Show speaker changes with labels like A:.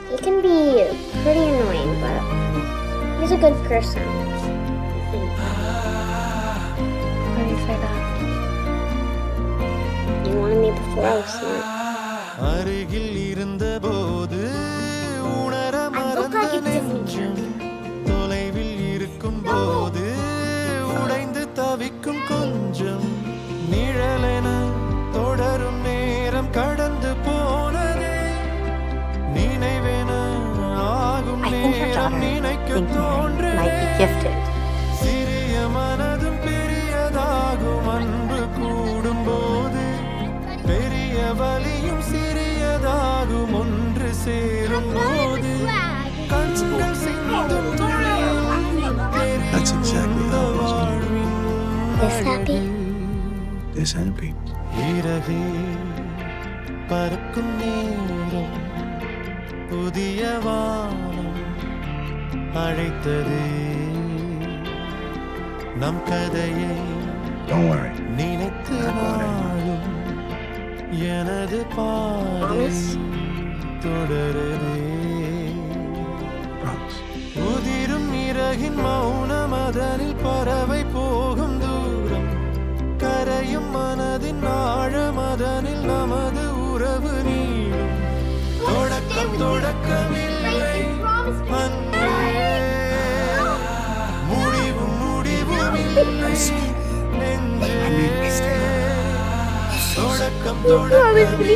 A: He can be pretty annoying, but he's a good person.
B: Why do you say that?
A: He wanted me before I was smart.
C: அருகில் இருந்தபோது உணர மறந்த நெஞ்சம் தொலைவில் இருக்கும் போது உடைந்து தவிக்கும் கொஞ்சம் நிழலென தொடரும் நேரம் கடந்து போனதே நினைவென ஆகும் நேரம் நினைக்க தோன்றே சிறிய மனதும் பெரியதாகும் அன்பு கூடும்போது பெரிய வலியும் சிறியதாகும் ஒன்று சேரும் போது கண்கள் சிந்தும்
D: That's exactly how it was.
A: This happy?
D: This happy.
C: இறகே பறக்கும் நேரம் புதிய வானம் அழைத்தது நம் கதையை
D: Don't worry.
C: நினைத்து நாளும் எனது பாதை தொடருதே
D: Promise.
C: உதிரும் இறகின் மௌனம் அதனில் பறவை போகும் தூரம் கரையும் மனதின் ஆழம் அதனில் நமது உறவு நீளும் தொடக்கமில்லை அன்பே முடிவும் இல்லை நெஞ்சே தொடக்கமில்லை